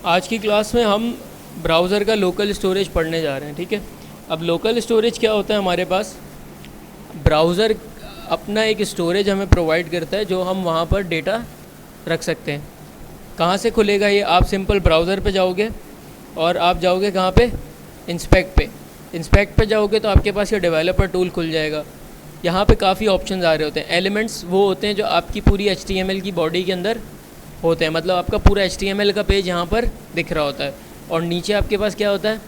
आज की क्लास में हम ब्राउज़र का लोकल स्टोरेज पढ़ने जा रहे हैं। ठीक है, अब लोकल स्टोरेज क्या होता है? हमारे पास ब्राउज़र अपना एक स्टोरेज हमें प्रोवाइड करता है जो हम वहाँ पर डेटा रख सकते हैं। कहाँ से खुलेगा ये? आप सिंपल ब्राउज़र पे जाओगे और आप जाओगे कहाँ पे? इंस्पेक्ट पे जाओगे तो आपके पास ये डेवलपर टूल खुल जाएगा। यहाँ पे काफ़ी ऑप्शंस आ रहे होते हैं। एलिमेंट्स वो होते हैं जो आपकी पूरी HTML की बॉडी के अंदर होते हैं, मतलब आपका पूरा HTML का पेज यहाँ पर दिख रहा होता है। और नीचे आपके पास क्या होता है?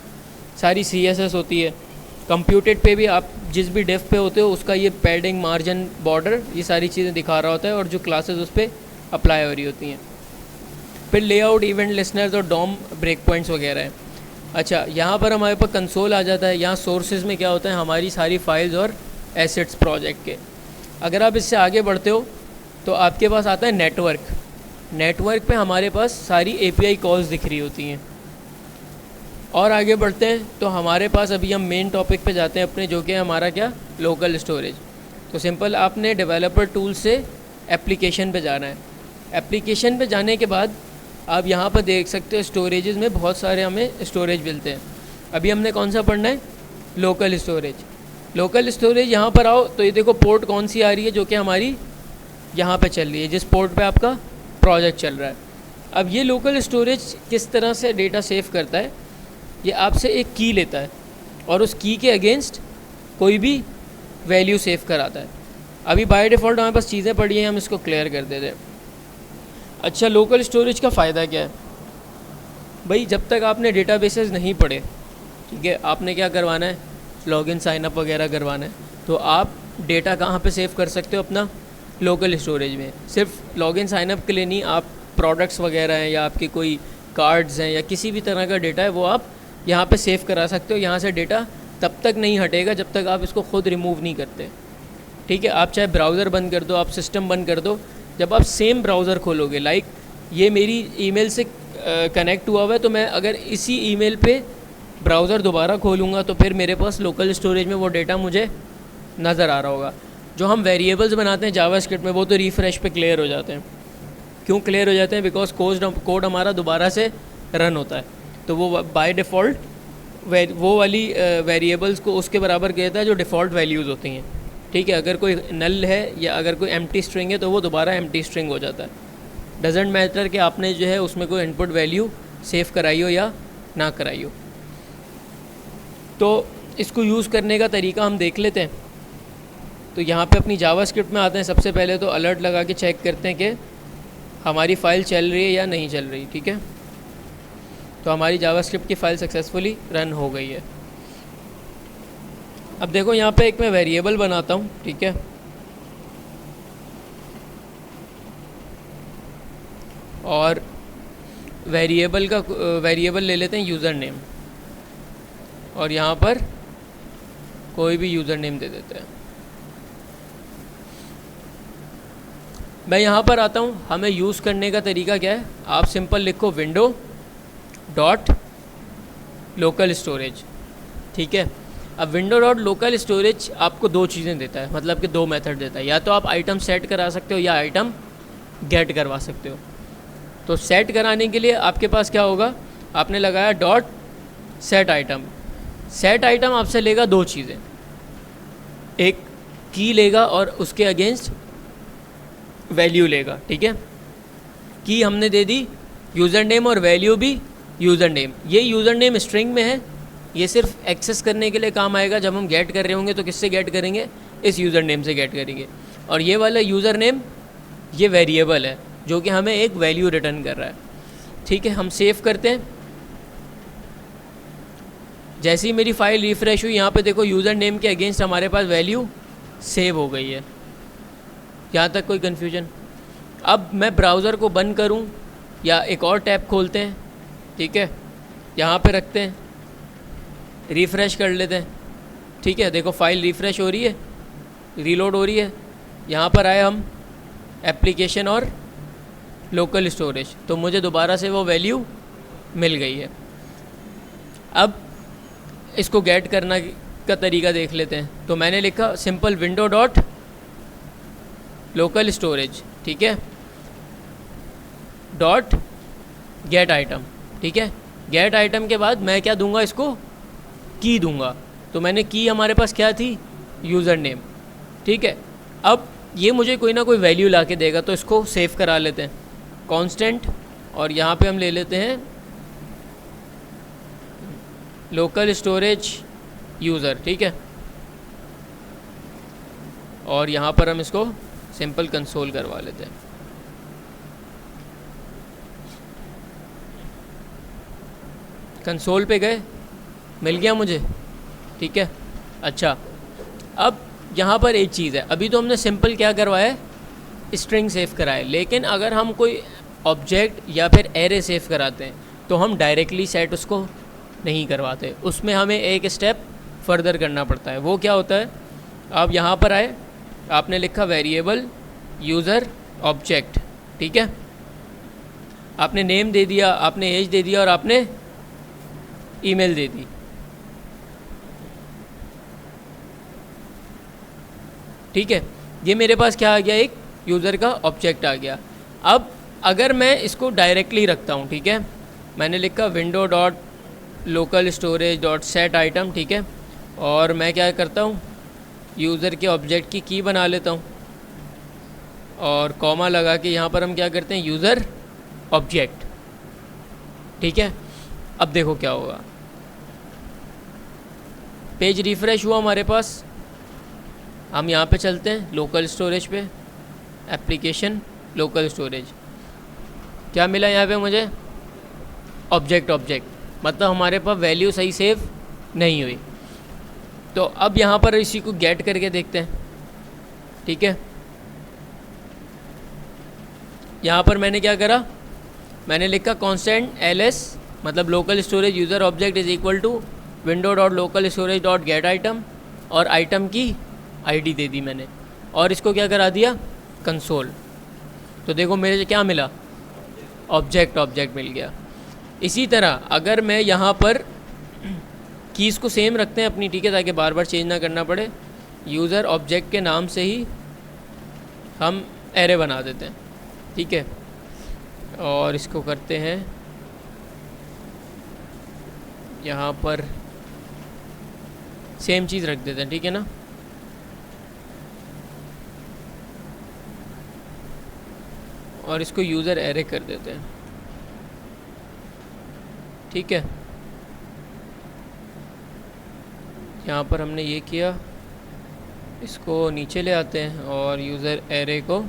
सारी CSS होती है। कंप्यूटेड पे भी आप जिस भी डेफ पे होते हो उसका ये पैडिंग, मार्जिन, बॉर्डर, ये सारी चीज़ें दिखा रहा होता है और जो क्लासेस उस पर अप्लाई हो रही होती हैं। फिर लेआउट, इवेंट लिसनर्स और डॉम ब्रेक पॉइंट्स वगैरह है। अच्छा, यहाँ पर हमारे पास कंसोल आ जाता है। यहाँ सोर्सेज में क्या होता है? हमारी सारी फाइल्स और एसेट्स प्रोजेक्ट के। अगर आप इससे आगे बढ़ते हो तो आपके पास आता है नेटवर्क पे हमारे पास सारी API कॉल्स दिख रही होती हैं। और आगे बढ़ते हैं तो हमारे पास अभी हम मेन टॉपिक पे जाते हैं अपने, जो कि हमारा क्या? Local storage. तो सिंपल आपने डेवलपर टूल से एप्लीकेशन पे जाना है। एप्लीकेशन पे जाने के बाद आप यहाँ पर देख सकते हो स्टोरेजेस में बहुत सारे हमें स्टोरेज मिलते हैं। अभी हमने कौन सा पढ़ना है? Local storage. यहाँ पर आओ तो ये देखो पोर्ट कौन सी आ रही है, जो कि हमारी यहाँ पे चल रही है, जिस पोर्ट पे आपका प्रोजेक्ट चल रहा है। अब ये लोकल स्टोरेज किस तरह से डेटा सेव करता है? ये आपसे एक की लेता है और उस की के अगेंस्ट कोई भी वैल्यू सेव कराता है। अभी बाय डिफ़ॉल्ट हमारे पास चीज़ें पड़ी हैं, हम इसको क्लियर कर देते हैं। अच्छा, लोकल स्टोरेज का फ़ायदा क्या है भाई? जब तक आपने डेटाबेसेस नहीं पढ़े, ठीक है, आपने क्या करवाना है? लॉगिन, साइनअप वगैरह करवाना है, तो आप डेटा कहाँ पे सेव कर सकते हो? अपना लोकल स्टोरेज में। सिर्फ लॉगिन साइनअप के लिए नहीं, आप प्रोडक्ट्स वगैरह हैं या आपके कोई कार्ड्स हैं या किसी भी तरह का डेटा है वो आप यहाँ पे सेव करा सकते हो। यहाँ से डेटा तब तक नहीं हटेगा जब तक आप इसको ख़ुद रिमूव नहीं करते। ठीक है, आप चाहे ब्राउज़र बंद कर दो, आप सिस्टम बंद कर दो, जब आप सेम ब्राउज़र खोलोगे, लाइक ये मेरी ईमेल से कनेक्ट हुआ हुआ है, तो मैं अगर इसी ईमेल पे ब्राउज़र दोबारा खोलूँगा तो फिर मेरे पास लोकल स्टोरेज में वो डेटा मुझे नज़र आ रहा होगा। जो हम वेरिएबल्स बनाते हैं जावास्क्रिप्ट में, वो तो रिफ़्रेश पे क्लियर हो जाते हैं। क्यों क्लियर हो जाते हैं? बिकॉज कोड हमारा दोबारा से रन होता है, तो वो बाय डिफ़ॉल्ट वो वाली वेरिएबल्स को उसके बराबर कहता है जो डिफ़ॉल्ट वैल्यूज़ होती हैं। ठीक है, अगर कोई नल है या अगर कोई एम्प्टी स्ट्रिंग है तो वो दोबारा एम्प्टी स्ट्रिंग हो जाता है। डजेंट मैटर कि आपने जो है उसमें कोई इनपुट वैल्यू सेव कराई हो या ना कराई हो। तो इसको यूज़ करने का तरीका हम देख लेते हैं। तो यहाँ पे अपनी जावास्क्रिप्ट में आते हैं। सबसे पहले तो अलर्ट लगा के चेक करते हैं कि हमारी फ़ाइल चल रही है या नहीं चल रही। ठीक है, तो हमारी जावास्क्रिप्ट की फ़ाइल सक्सेसफुली रन हो गई है। अब देखो यहाँ पे एक मैं वेरिएबल बनाता हूँ। ठीक है, और वेरिएबल ले लेते हैं यूज़र नेम, और यहाँ पर कोई भी यूज़र नेम दे देते हैं। मैं यहाँ पर आता हूँ। हमें यूज़ करने का तरीका क्या है? आप सिंपल लिखो विंडो डॉट लोकल स्टोरेज। ठीक है, अब विंडो डॉट लोकल स्टोरेज आपको दो चीज़ें देता है, मतलब कि दो मेथड देता है। या तो आप आइटम सेट करा सकते हो या आइटम गेट करवा सकते हो। तो सेट कराने के लिए आपके पास क्या होगा? आपने लगाया dot set item. Set item आपसे लेगा दो चीज़ें, एक की लेगा और उसके अगेंस्ट वैल्यू लेगा। ठीक है, की हमने दे दी यूज़र नेम और वैल्यू भी यूज़र नेम। ये यूज़र नेम स्ट्रिंग में है, ये सिर्फ एक्सेस करने के लिए काम आएगा। जब हम गेट कर रहे होंगे तो किससे गेट करेंगे? इस यूज़र नेम से गेट करेंगे। और ये वाला यूज़र नेम ये वेरिएबल है जो कि हमें एक वैल्यू रिटर्न कर रहा है। ठीक है, हम सेव करते हैं। जैसे ही मेरी फ़ाइल रिफ़्रेश हुई, यहाँ पे देखो यूज़र नेम के अगेंस्ट हमारे पास वैल्यू सेव हो गई है। यहाँ तक कोई कन्फ्यूजन? अब मैं ब्राउज़र को बंद करूँ या एक और टैब खोलते हैं। ठीक है, यहाँ पे रखते हैं, रिफ़्रेश कर लेते हैं। ठीक है, देखो फ़ाइल रिफ़्रेश हो रही है, रीलोड हो रही है। यहाँ पर आए हम एप्लीकेशन और लोकल स्टोरेज, तो मुझे दोबारा से वो वैल्यू मिल गई है। अब इसको गेट करना का तरीका देख लेते हैं। तो मैंने लिखा simple window dot local storage. ठीक है, डॉट गेट आइटम। ठीक है। गेट आइटम के बाद मैं क्या दूंगा, इसको की दूंगा। तो मैंने की हमारे पास क्या थी, यूज़र नेम, ठीक है। अब ये मुझे कोई ना कोई वैल्यू ला के देगा, तो इसको सेव करा लेते हैं कांस्टेंट, और यहाँ पे हम ले लेते हैं लोकल स्टोरेज यूज़र, ठीक है। और यहाँ पर हम इसको सिंपल कंसोल करवा लेते हैं। कंसोल पे गए, मिल गया मुझे, ठीक है। अच्छा, अब यहाँ पर एक चीज़ है, अभी तो हमने सिंपल क्या करवाया है, स्ट्रिंग सेव कराए, लेकिन अगर हम कोई ऑब्जेक्ट या फिर एरे सेव कराते हैं तो हम डायरेक्टली सेट उसको नहीं करवाते, उसमें हमें एक स्टेप फर्दर करना पड़ता है। वो क्या होता है, आप यहाँ पर आए, आपने लिखा वेरिएबल यूज़र ऑब्जेक्ट, ठीक है। आपने नेम दे दिया, आपने एज दे दिया और आपने ईमेल दे दी, ठीक है। ये मेरे पास क्या आ गया, एक यूज़र का ऑब्जेक्ट आ गया। अब अगर मैं इसको डायरेक्टली रखता हूँ, ठीक है, मैंने लिखा window dot local storage dot set item, ठीक है, और मैं क्या करता हूँ, यूज़र के ऑब्जेक्ट की की बना लेता हूँ और कॉमा लगा के यहाँ पर हम क्या करते हैं, यूज़र ऑब्जेक्ट, ठीक है। अब देखो क्या होगा, पेज रिफ़्रेश हुआ हमारे पास। हम यहाँ पे चलते हैं लोकल स्टोरेज पे, एप्लीकेशन लोकल स्टोरेज, क्या मिला यहाँ पे मुझे, ऑब्जेक्ट, मतलब हमारे पास वैल्यू सही सेव नहीं हुई। तो अब यहाँ पर इसी को गेट करके देखते हैं, ठीक है। यहाँ पर मैंने क्या करा, मैंने लिखा कांस्टेंट ls, मतलब local storage user object is equal to window dot local storage dot get item, और आइटम की आईडी दे दी मैंने, और इसको क्या करा दिया, कंसोल। तो देखो मेरे क्या मिला, ऑब्जेक्ट मिल गया। इसी तरह अगर मैं यहाँ पर कीज़ को सेम रखते हैं अपनी, ठीक है, ताकि बार बार चेंज ना करना पड़े, यूज़र ऑब्जेक्ट के नाम से ही हम एरे बना देते हैं, ठीक है। और इसको करते हैं यहाँ पर सेम चीज़ रख देते हैं, ठीक है ना। और इसको यूज़र एरे कर देते हैं, ठीक है। यहाँ पर हमने ये किया, इसको नीचे ले आते हैं और यूज़र एरे को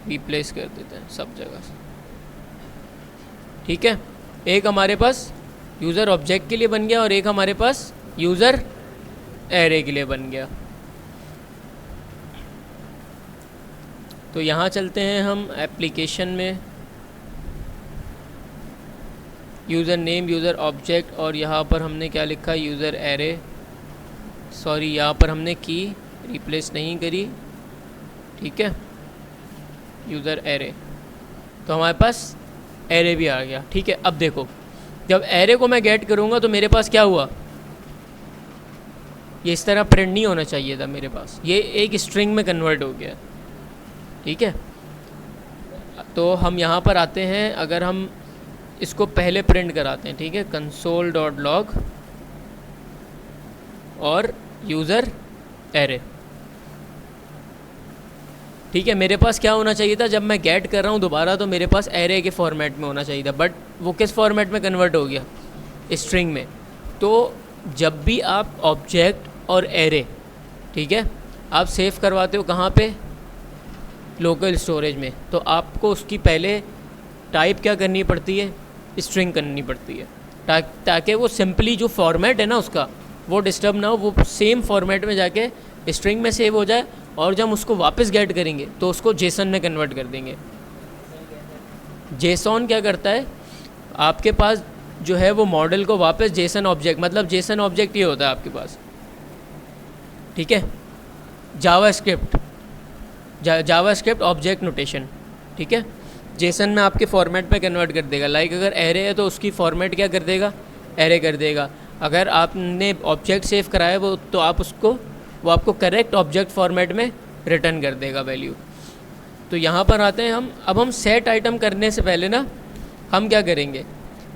रिप्लेस कर देते हैं सब जगह से, ठीक है। एक हमारे पास यूज़र ऑब्जेक्ट के लिए बन गया और एक हमारे पास यूज़र एरे के लिए बन गया। तो यहाँ चलते हैं हम एप्लीकेशन में, यूज़र नेम यूज़र ऑब्जेक्ट, और यहाँ पर हमने क्या लिखा, यूज़र एरे, सॉरी यहाँ पर हमने की रिप्लेस नहीं करी, ठीक है, यूज़र एरे। तो हमारे पास एरे भी आ गया, ठीक है। अब देखो, जब एरे को मैं गेट करूँगा तो मेरे पास क्या हुआ, ये इस तरह प्रिंट नहीं होना चाहिए था मेरे पास, ये एक स्ट्रिंग में कन्वर्ट हो गया, ठीक है। तो हम यहाँ पर आते हैं, अगर हम इसको पहले प्रिंट कराते हैं, ठीक है, कंसोल डॉट लॉग और यूज़र एरे, ठीक है। मेरे पास क्या होना चाहिए था, जब मैं गेट कर रहा हूँ दोबारा, तो मेरे पास एरे के फॉर्मेट में होना चाहिए था, बट वो किस फॉर्मेट में कन्वर्ट हो गया, स्ट्रिंग में। तो जब भी आप ऑब्जेक्ट और एरे, ठीक है, आप सेव करवाते हो कहाँ पे, लोकल स्टोरेज में, तो आपको उसकी पहले टाइप क्या करनी पड़ती है, स्ट्रिंग करनी पड़ती है, ताकि वो सिंपली जो फॉर्मेट है ना उसका वो डिस्टर्ब ना हो, वो सेम फॉर्मेट में जाके स्ट्रिंग में सेव हो जाए, और जब उसको वापस गेट करेंगे तो उसको जेसन में कन्वर्ट कर देंगे। जेसन क्या करता है, आपके पास जो है वो मॉडल को वापस जेसन ऑब्जेक्ट, मतलब जेसन ऑब्जेक्ट ये होता है आपके पास, ठीक है, जावास्क्रिप्ट ऑब्जेक्ट नोटेशन, ठीक है, जेसन में आपके फॉर्मेट में कन्वर्ट कर देगा। लाइक अगर एरे है तो उसकी फॉर्मेट क्या कर देगा, एरे कर देगा। अगर आपने ऑब्जेक्ट सेव कराया वो, तो आप उसको, वो आपको करेक्ट ऑब्जेक्ट फॉर्मेट में रिटर्न कर देगा वैल्यू। तो यहाँ पर आते हैं हम, अब हम सेट आइटम करने से पहले ना हम क्या करेंगे,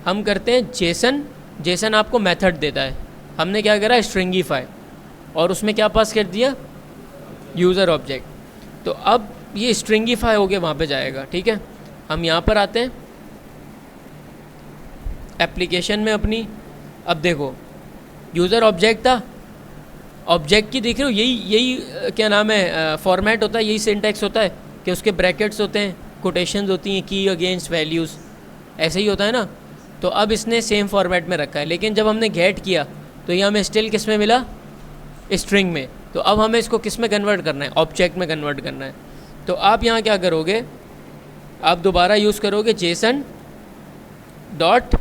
हम करते हैं जेसन। जेसन आपको मेथड देता है, हमने क्या करा स्ट्रिंगीफाई, और उसमें क्या पास कर दिया यूज़र ऑब्जेक्ट। तो अब ये स्ट्रिंगीफाई हो गया वहाँ पे जाएगा, ठीक है। हम यहाँ पर आते हैं एप्लीकेशन में अपनी। अब देखो यूज़र ऑब्जेक्ट था, ऑब्जेक्ट की देख रहे हो यही क्या नाम है फॉर्मेट होता है, यही सिंटैक्स होता है कि उसके ब्रैकेट्स होते हैं, कोटेशंस होती हैं, की अगेंस्ट वैल्यूज़, ऐसे ही होता है ना। तो अब इसने सेम फॉर्मेट में रखा है, लेकिन जब हमने गेट किया तो ये हमें स्टिल किस में मिला स्ट्रिंग में। तो अब हमें इसको किस में कन्वर्ट करना है ऑब्जेक्ट में कन्वर्ट करना है। तो आप यहाँ क्या करोगे, आप दोबारा यूज़ करोगे जेसन डॉट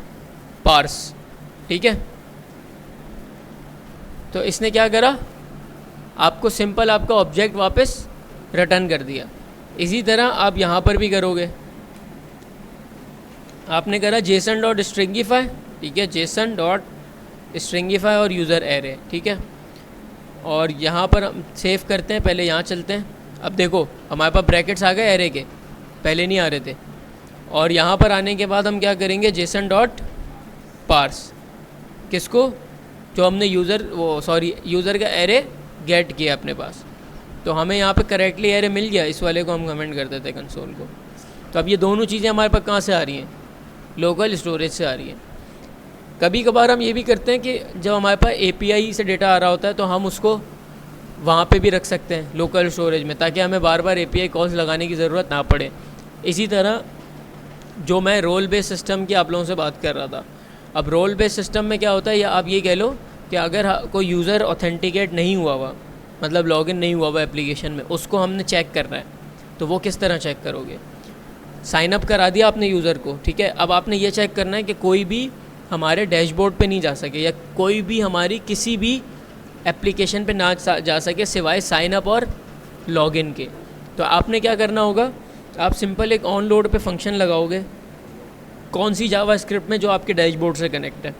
पार्स, ठीक है। तो इसने क्या करा आपको सिंपल आपका ऑब्जेक्ट वापस रिटर्न कर दिया। इसी तरह आप यहाँ पर भी करोगे, आपने करा जेसन डॉट स्ट्रिंगीफाई, ठीक है, जेसन डॉट स्ट्रिंगीफाई और यूज़र एरे, ठीक है। और यहाँ पर हम सेव करते हैं, पहले यहाँ चलते हैं। अब देखो हमारे पास ब्रैकेट्स आ गए एरे के, पहले नहीं आ रहे थे। और यहाँ पर आने के बाद हम क्या करेंगे जेसन डॉट पार्स, किसको जो हमने यूज़र का एरे गेट किया अपने पास। तो हमें यहाँ पे करेक्टली एरे मिल गया, इस वाले को हम कमेंट कर देते हैं कंसोल को। तो अब ये दोनों चीज़ें हमारे पास कहाँ से आ रही हैं, लोकल स्टोरेज से आ रही हैं। कभी कभार हम ये भी करते हैं कि जब हमारे पास API से डेटा आ रहा होता है तो हम उसको वहाँ पे भी रख सकते हैं लोकल स्टोरेज में, ताकि हमें बार बार API कॉल्स लगाने की ज़रूरत ना पड़े। इसी तरह जो मैं रोल बेस्ड सिस्टम की आप लोगों से बात कर रहा था, अब रोल बेस्ड सिस्टम में क्या होता है, या आप ये कह लो कि अगर कोई यूज़र ऑथेंटिकेट नहीं हुआ मतलब लॉगिन नहीं हुआ एप्लीकेशन में, उसको हमने चेक करना है। तो वो किस तरह चेक करोगे, साइन अप करा दिया आपने यूज़र को, ठीक है। अब आपने ये चेक करना है कि कोई भी हमारे डैशबोर्ड पे नहीं जा सके, या कोई भी हमारी किसी भी एप्लीकेशन पे ना जा सके सिवाय साइन अप और लॉगिन के। तो आपने क्या करना होगा, आप सिंपल एक ऑन लोड पे फंक्शन लगाओगे, कौन सी जावास्क्रिप्ट में, जो आपके डैशबोर्ड से कनेक्ट है,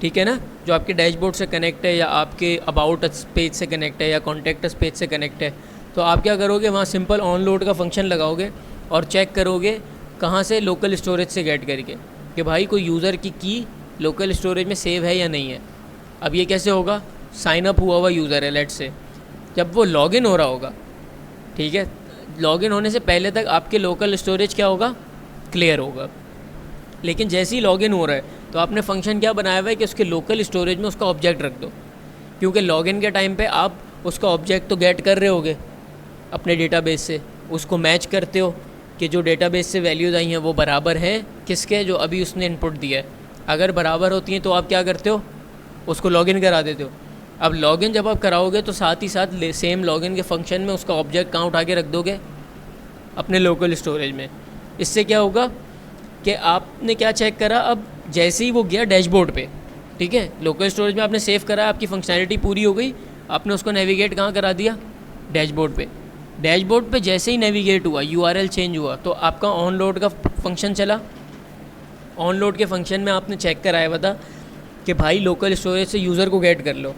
ठीक है ना, जो आपके डैशबोर्ड से कनेक्ट है, या आपके अबाउट पेज से कनेक्ट है, या कॉन्टैक्ट पेज से कनेक्ट है। तो आप क्या करोगे, वहाँ सिंपल ऑन लोड का फंक्शन लगाओगे और चेक करोगे कहाँ से, लोकल स्टोरेज से गेट करके, कि भाई कोई यूज़र की लोकल स्टोरेज में सेव है या नहीं है। अब ये कैसे होगा, साइन अप हुआ यूज़र है लेट से, जब वो लॉगिन हो रहा होगा, ठीक है, लॉगिन होने से पहले तक आपके लोकल स्टोरेज क्या होगा, क्लियर होगा। लेकिन जैसे ही लॉगिन हो रहा है तो आपने फंक्शन क्या बनाया हुआ है कि उसके लोकल स्टोरेज में उसका ऑब्जेक्ट रख दो, क्योंकि लॉगिन के टाइम पे आप उसका ऑब्जेक्ट तो गेट कर रहे होगे अपने डेटाबेस से, उसको मैच करते हो कि जो डेटाबेस से वैल्यूज़ आई हैं वो बराबर हैं किसके, जो अभी उसने इनपुट दिया है। अगर बराबर होती हैं तो आप क्या करते हो, उसको लॉगिन करा देते हो। अब लॉगिन जब आप कराओगे तो साथ ही साथ सेम लॉगिन के फंक्शन में उसका ऑब्जेक्ट कहाँ उठा के रख दोगे, अपने लोकल स्टोरेज में। इससे क्या होगा कि आपने क्या चेक करा, अब जैसे ही वो गया डैशबोर्ड पे, ठीक है, लोकल स्टोरेज में आपने सेव करा, आपकी फंक्शनैलिटी पूरी हो गई, आपने उसको नेविगेट कहाँ करा दिया, डैशबोर्ड पे। डैशबोर्ड पे जैसे ही नेविगेट हुआ, URL चेंज हुआ, तो आपका ऑन लोड का फंक्शन चला। ऑन लोड के फंक्शन में आपने चेक कराया था कि भाई लोकल स्टोरेज से यूज़र को गेट कर लो,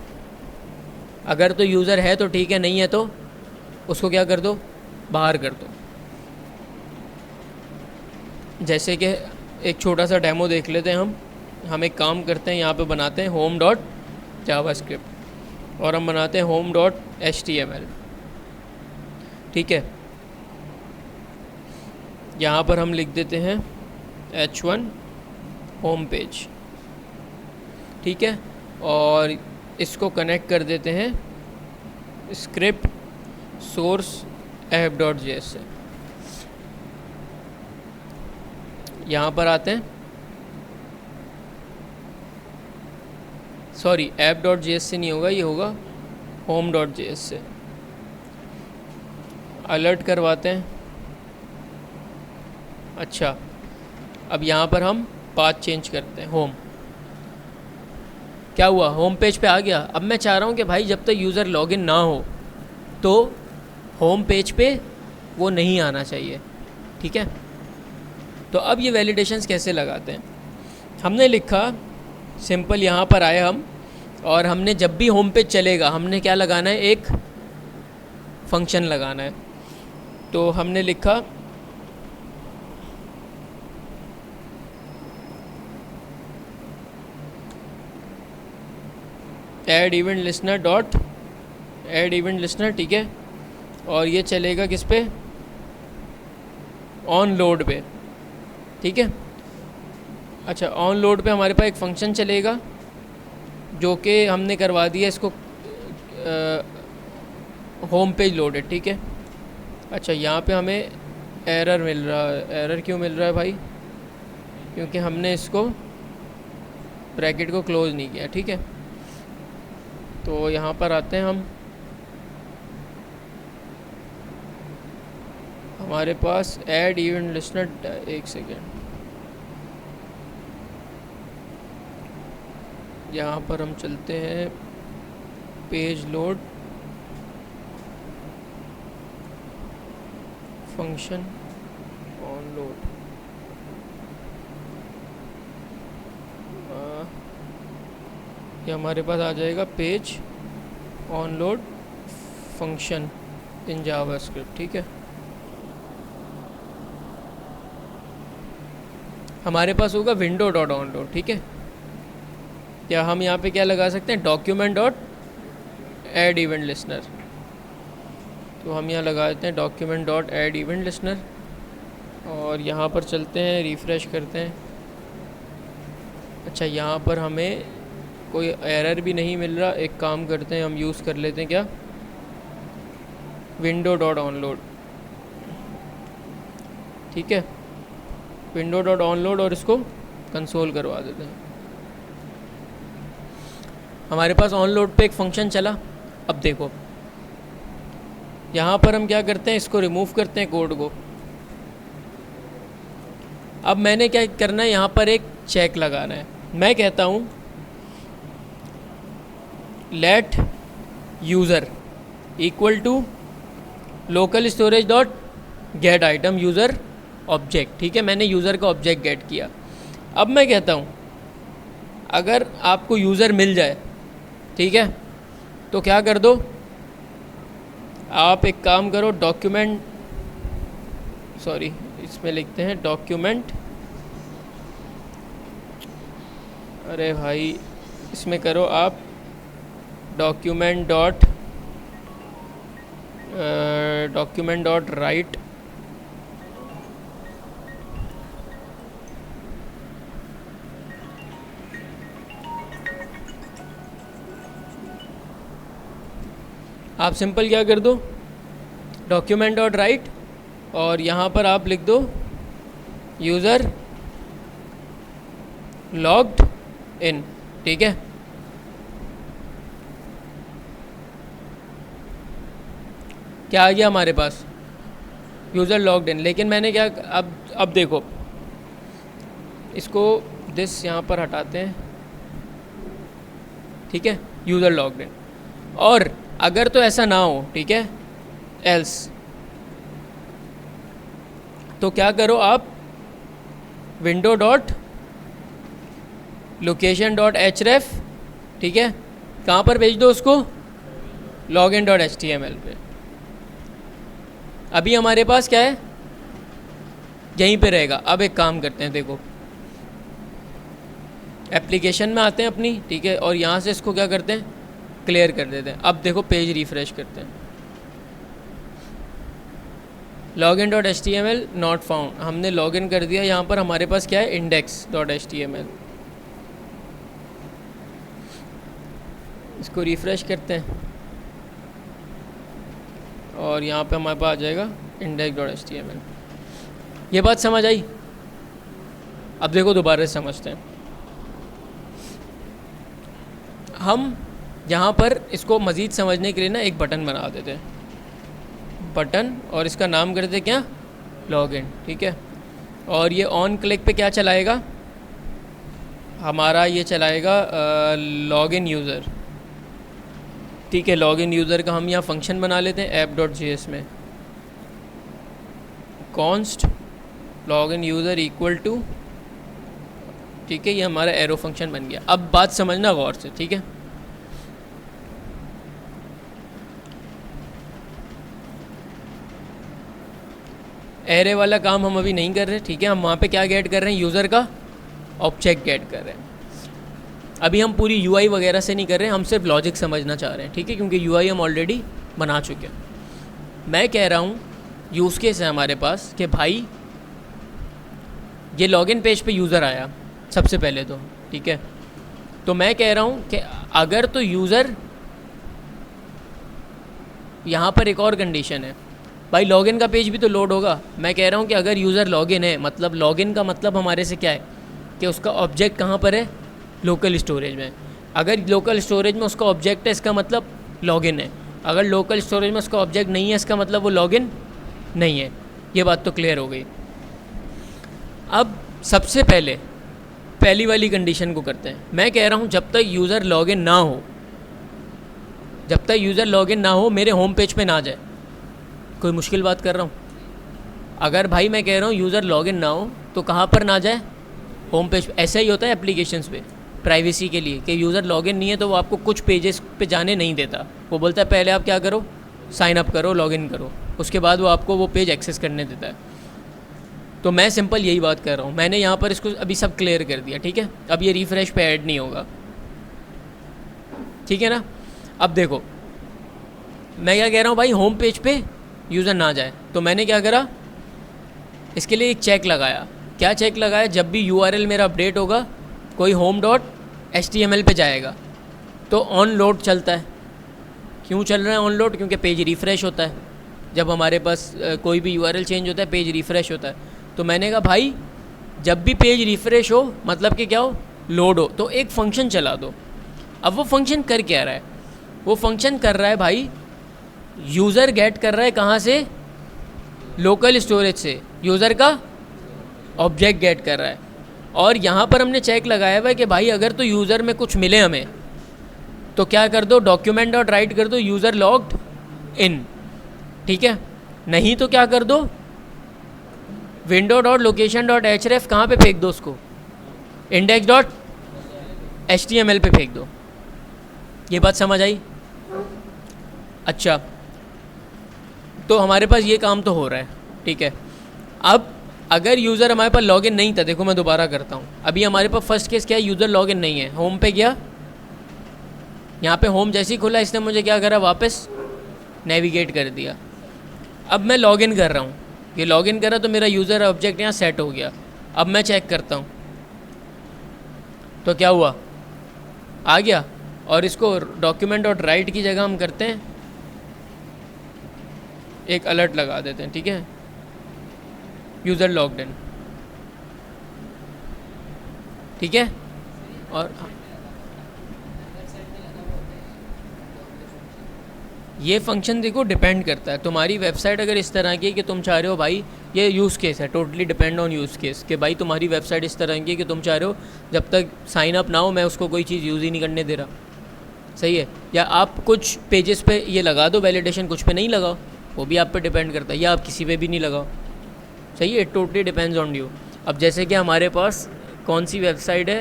अगर तो यूज़र है तो ठीक है, नहीं है तो उसको क्या कर दो, बाहर कर दो। जैसे कि एक छोटा सा डेमो देख लेते हैं हम एक काम करते हैं, यहाँ पे बनाते हैं होम डॉट जावास्क्रिप्ट और हम बनाते हैं होम डॉट HTML, ठीक है। यहाँ पर हम लिख देते हैं H1 होम पेज, ठीक है, और इसको कनेक्ट कर देते हैं स्क्रिप्ट सोर्स app.js से। यहाँ पर आते हैं, सॉरी app.js से नहीं होगा, ये होगा home.js से। अलर्ट करवाते हैं। अच्छा, अब यहाँ पर हम पाथ चेंज करते हैं, होम। क्या हुआ, होम पेज पे आ गया। अब मैं चाह रहा हूँ कि भाई जब तक यूज़र लॉगिन ना हो तो होम पेज पे वो नहीं आना चाहिए, ठीक है। तो अब ये वैलिडेशंस कैसे लगाते हैं, हमने लिखा सिंपल, यहाँ पर आए हम और हमने जब भी होम पेज चलेगा हमने क्या लगाना है, एक फंक्शन लगाना है। तो हमने लिखा add event listener dot add event listener, ठीक है। और ये चलेगा किस पे, ऑन लोड पे, ठीक है। अच्छा, ऑन लोड पे हमारे पास एक फंक्शन चलेगा जो कि हमने करवा दिया इसको होम पेज लोडेड, ठीक है। अच्छा, यहाँ पे हमें एरर मिल रहा है। एरर क्यों मिल रहा है भाई? क्योंकि हमने इसको ब्रैकेट को क्लोज नहीं किया, ठीक है। तो यहाँ पर आते हैं हम, हमारे पास ऐड इवेंट लिस्नर, एक सेकेंड, यहाँ पर हम चलते हैं page load function on load. ये हमारे पास आ जाएगा page on load function in JavaScript, ठीक है। हमारे पास होगा विंडो डॉट ऑन लोड, ठीक है। या हम यहाँ पे क्या लगा सकते हैं, document dot add event listener. तो हम यहाँ लगा देते हैं document dot add event listener और यहाँ पर चलते हैं, रिफ़्रेश करते हैं। अच्छा, यहाँ पर हमें कोई एरर भी नहीं मिल रहा। एक काम करते हैं, हम यूज़ कर लेते हैं क्या, विंडो डॉट ऑन लोड, ठीक है। विंडो डॉट ऑन लोड और इसको कंसोल करवा देते हैं। हमारे पास ऑन लोड पे एक फंक्शन चला। अब देखो यहाँ पर हम क्या करते हैं, इसको रिमूव करते हैं कोड को। अब मैंने क्या करना है, यहाँ पर एक चेक लगाना है। मैं कहता हूँ let user equal to local storage dot get item user object, ठीक है। मैंने यूज़र का ऑब्जेक्ट गेट किया। अब मैं कहता हूँ अगर आपको यूज़र मिल जाए, ठीक है, तो क्या कर दो, आप एक काम करो, डॉक्यूमेंट, सॉरी इसमें लिखते हैं डॉक्यूमेंट, अरे भाई इसमें करो आप डॉक्यूमेंट डॉट राइट आप सिंपल क्या कर दो, डॉक्यूमेंट डॉट राइट और यहाँ पर आप लिख दो यूज़र लॉग्ड इन, ठीक है। क्या आ गया हमारे पास, यूज़र लॉग्ड इन। लेकिन मैंने क्या, अब देखो इसको दिस यहाँ पर हटाते हैं, ठीक है, यूज़र लॉग्ड इन। और अगर तो ऐसा ना हो, ठीक है, एल्स, तो क्या करो आप window dot location dot href, ठीक है, कहाँ पर भेज दो उसको, लॉगिन डॉट html पे। अभी हमारे पास क्या है, यहीं पे रहेगा। अब एक काम करते हैं, देखो एप्लीकेशन में आते हैं अपनी, ठीक है, और यहाँ से इसको क्या करते हैं, क्लियर कर देते हैं। अब देखो पेज रिफ़्रेश करते हैं, login dot html not found, हमने लॉगिन कर दिया। यहाँ पर हमारे पास क्या है, इंडेक्स डॉट html। इसको रिफ़्रेश करते हैं और यहाँ पे हमारे पास आ जाएगा इंडेक्स डॉट html। ये बात समझ आई? अब देखो दोबारा से समझते हैं। हम यहाँ पर इसको मज़ीद समझने के लिए ना एक बटन बना देते हैं, बटन, और इसका नाम करते हैं क्या, लॉगिन, ठीक है। और ये ऑन क्लिक पे क्या चलाएगा हमारा, ये चलाएगा लॉगिन यूज़र, ठीक है। लॉगिन यूज़र का हम यहाँ फंक्शन बना लेते हैं app.js में, const login user equal to, ठीक है, ये हमारा एरो फंक्शन बन गया। अब बात समझना गौर से, ठीक है। एरे वाला काम हम अभी नहीं कर रहे, ठीक है। हम वहाँ पे क्या गेट कर रहे हैं, यूज़र का ऑब्जेक्ट गेट कर रहे हैं। अभी हम पूरी यूआई वगैरह से नहीं कर रहे हैं, हम सिर्फ लॉजिक समझना चाह रहे हैं, ठीक है, क्योंकि यूआई हम ऑलरेडी बना चुके हैं। मैं कह रहा हूँ यूज़ केस है हमारे पास कि भाई ये लॉगिन पेज पे यूज़र आया सबसे पहले तो, ठीक है, तो मैं कह रहा हूँ कि अगर तो यूज़र, यहाँ पर एक और कंडीशन है भाई, लॉगिन का पेज भी तो लोड होगा। मैं कह रहा हूँ कि अगर यूज़र लॉगिन है, मतलब लॉगिन का मतलब हमारे से क्या है कि उसका ऑब्जेक्ट कहाँ पर है, लोकल स्टोरेज में। अगर लोकल स्टोरेज में उसका ऑब्जेक्ट है, इसका मतलब लॉगिन है। अगर लोकल स्टोरेज में उसका ऑब्जेक्ट नहीं है, इसका मतलब वो लॉगिन नहीं है। ये बात तो क्लियर हो गई। अब सबसे पहले पहली वाली कंडीशन को करते हैं। मैं कह रहा हूँ जब तक यूज़र लॉगिन ना हो, जब तक यूज़र लॉगिन ना हो मेरे होम पेज पे ना जाए। कोई मुश्किल बात कर रहा हूँ? अगर भाई मैं कह रहा हूँ यूज़र लॉगिन ना हो तो कहाँ पर ना जाए, होम पेज पे। ऐसा ही होता है एप्लीकेशंस पे प्राइवेसी के लिए कि यूज़र लॉगिन नहीं है तो वो आपको कुछ पेजेस पे जाने नहीं देता। वो बोलता है पहले आप क्या करो, साइन अप करो, लॉगिन करो, उसके बाद वो आपको वो पेज एक्सेस करने देता है। तो मैं सिंपल यही बात कर रहा हूँ। मैंने यहाँ पर इसको अभी सब क्लियर कर दिया, ठीक है। अब ये रिफ़्रेश पे ऐड नहीं होगा, ठीक है ना। अब देखो मैं क्या कह रहा हूँ भाई, होम पेज पे यूज़र ना जाए। तो मैंने क्या करा, इसके लिए एक चेक लगाया। क्या चेक लगाया? जब भी यूआरएल मेरा अपडेट होगा, कोई home.html पे जाएगा तो ऑन लोड चलता है। क्यों चल रहा है ऑन लोड? क्योंकि पेज रिफ़्रेश होता है। जब हमारे पास कोई भी यूआरएल चेंज होता है, पेज रिफ़्रेश होता है। तो मैंने कहा भाई जब भी पेज रिफ़्रेश हो मतलब कि क्या हो, लोड हो, तो एक फ़ंक्शन चला दो। अब वो फंक्शन कर क्या रहा है? वो फंक्शन कर रहा है भाई, यूज़र गेट कर रहा है कहाँ से, लोकल स्टोरेज से यूज़र का ऑब्जेक्ट गेट कर रहा है। और यहाँ पर हमने चेक लगाया हुआ है कि भाई अगर तो यूज़र में कुछ मिले हमें तो क्या कर दो, डॉक्यूमेंट डॉट राइट कर दो यूज़र लॉग्ड इन, ठीक है। नहीं तो क्या कर दो, window dot location dot href कहाँ पे फेंक दो उसको, इंडेक्स डॉट html पे फेंक दो। ये बात समझ आई? अच्छा, तो हमारे पास ये काम तो हो रहा है, ठीक है। अब अगर यूज़र हमारे पास लॉगिन नहीं था, देखो मैं दोबारा करता हूँ। अभी हमारे पास फर्स्ट केस क्या है, यूज़र लॉगिन नहीं है। होम पे गया, यहाँ पे होम जैसे ही खुला इसने मुझे क्या करा, वापस नेविगेट कर दिया। अब मैं लॉगिन कर रहा हूँ, ये लॉगिन करा तो मेरा यूज़र ऑब्जेक्ट यहाँ सेट हो गया। अब मैं चेक करता हूँ तो क्या हुआ, आ गया। और इसको डॉक्यूमेंट डॉट राइट की जगह हम करते हैं एक अलर्ट लगा देते हैं, ठीक है, यूज़र लॉग्ड इन, ठीक है। और ये फंक्शन देखो डिपेंड करता है, तुम्हारी वेबसाइट अगर इस तरह की है कि तुम चाह रहे हो भाई, ये यूज़ केस है, totally depend on use case, कि भाई तुम्हारी वेबसाइट इस तरह की है कि तुम चाह रहे हो जब तक साइन अप ना हो मैं उसको कोई चीज़ यूज़ ही नहीं करने दे रहा, सही है। या आप कुछ पेजेस पे ये लगा दो वैलिडेशन, कुछ पे नहीं लगाओ, वो भी आप पे डिपेंड करता है। या आप किसी पे भी नहीं लगाओ, सही है, टोटली डिपेंड्स ऑन यू। अब जैसे कि हमारे पास कौन सी वेबसाइट है,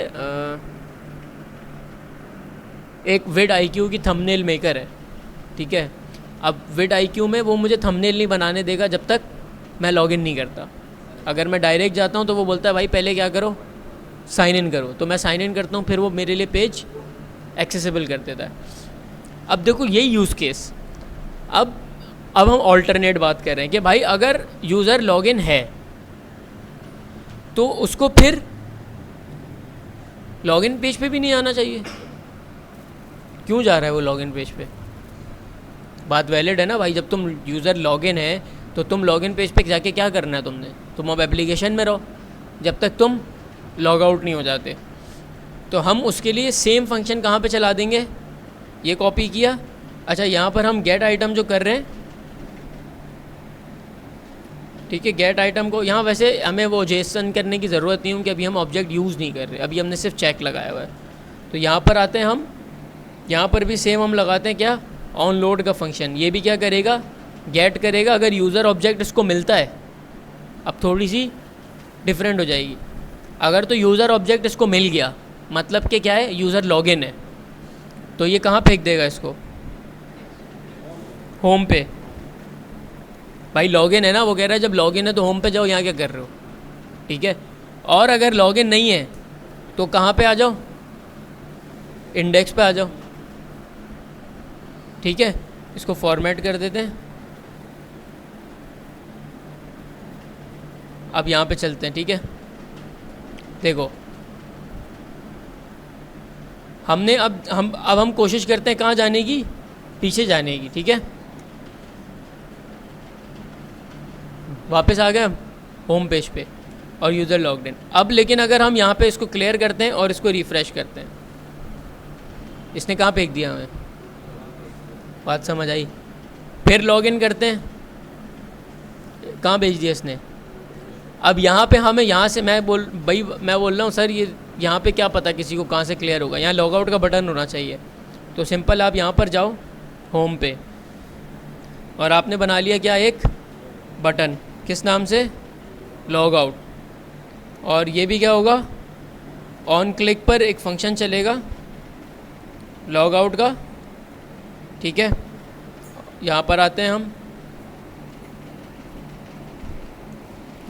एक विड IQ की थंबनेल मेकर है, ठीक है। अब विड IQ में वो मुझे थंबनेल नहीं बनाने देगा जब तक मैं लॉगिन नहीं करता। अगर मैं डायरेक्ट जाता हूँ तो वो बोलता है भाई पहले क्या करो, साइन इन करो। तो मैं साइन इन करता हूँ, फिर वो मेरे लिए पेज एक्सेसिबल कर देता है। अब देखो यही यूज़ केस। अब हम ऑल्टरनेट बात कर रहे हैं कि भाई अगर यूज़र लॉगिन है तो उसको फिर लॉगिन पेज पे भी नहीं आना चाहिए। क्यों जा रहा है वो लॉगिन पेज पे? बात वैलिड है ना भाई, जब तुम यूज़र लॉगिन है तो तुम लॉगिन पेज पे जाके क्या करना है तुमने, तुम अब एप्लीकेशन में रहो जब तक तुम लॉग आउट नहीं हो जाते। तो हम उसके लिए सेम फंक्शन कहाँ पे चला देंगे, ये कॉपी किया। अच्छा, यहाँ पर हम गेट आइटम जो कर रहे हैं, ठीक है, गेट आइटम को यहाँ वैसे हमें वो जेसन करने की ज़रूरत नहीं है क्योंकि अभी हम ऑब्जेक्ट यूज़ नहीं कर रहे, अभी हमने सिर्फ चेक लगाया हुआ है। तो यहाँ पर आते हैं हम, यहाँ पर भी सेम हम लगाते हैं क्या, ऑन लोड का फंक्शन। ये भी क्या करेगा, गेट करेगा अगर यूज़र ऑब्जेक्ट इसको मिलता है। अब थोड़ी सी डिफरेंट हो जाएगी। अगर तो यूज़र ऑब्जेक्ट इसको मिल गया मतलब कि क्या है, यूज़र लॉगिन है, तो ये कहाँ फेंक देगा इसको, होम पे। भाई लॉगिन है ना, वो कह रहा है जब लॉगिन है तो होम पे जाओ, यहाँ क्या कर रहे हो, ठीक है। और अगर लॉगिन नहीं है तो कहाँ पे आ जाओ, इंडेक्स पे आ जाओ, ठीक है। इसको फॉर्मेट कर देते हैं। अब यहाँ पे चलते हैं, ठीक है। देखो हमने अब हम कोशिश करते हैं कहाँ जाने की, पीछे जाने की, ठीक है। वापस आ गए हम होम पेज पे और यूज़र लॉग्ड इन। अब लेकिन अगर हम यहाँ पे इसको क्लियर करते हैं और इसको रिफ़्रेश करते हैं, इसने कहाँ फेंक दिया हमें, बात समझ आई। फिर लॉगिन करते हैं, कहाँ भेज दिया इसने। अब यहाँ पे हमें यहाँ से मैं बोल रहा हूँ सर ये यहाँ पे क्या पता किसी को कहाँ से क्लियर होगा, यहाँ लॉग आउट का बटन होना चाहिए। तो सिंपल आप यहाँ पर जाओ होम पे और आपने बना लिया क्या, एक बटन, किस नाम से, लॉग आउट। और ये भी क्या होगा, ऑन क्लिक पर एक फंक्शन चलेगा लॉग आउट का, ठीक है। यहाँ पर आते हैं हम,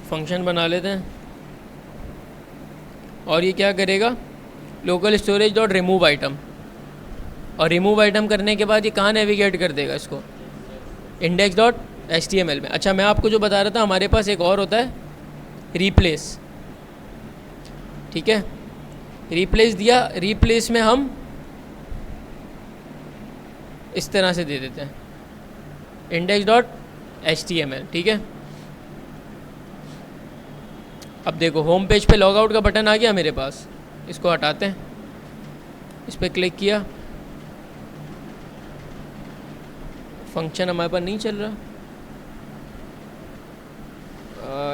फंक्शन बना लेते हैं और ये क्या करेगा, local storage dot remove item, और रिमूव आइटम करने के बाद ये कहाँ नेविगेट कर देगा इसको, इंडेक्स डॉट HTML में। अच्छा मैं आपको जो बता रहा था, हमारे पास एक और होता है रिप्लेस, ठीक है। रिप्लेस दिया, रिप्लेस में हम इस तरह से दे देते हैं इंडेक्स डॉट HTML, ठीक है। अब देखो होम पेज पे लॉग आउट का बटन आ गया मेरे पास, इसको हटाते हैं, इस पर क्लिक किया, फंक्शन हमारे पास नहीं चल रहा,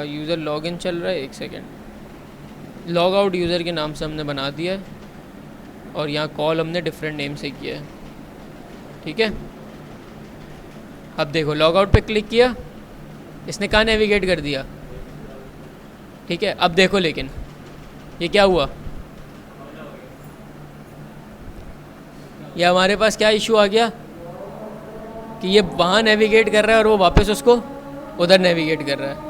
यूज़र लॉगिन चल रहा है, एक सेकेंड। लॉग आउट यूज़र के नाम से हमने बना दिया है और यहाँ कॉल हमने डिफरेंट नेम से किया है, ठीक है। अब देखो लॉग आउट पे क्लिक किया, इसने कहाँ नेविगेट कर दिया, ठीक है। अब देखो लेकिन ये क्या हुआ, ये हमारे पास क्या इशू आ गया कि ये वहाँ नेविगेट कर रहा है और वो वापस उसको उधर नेविगेट कर रहा है।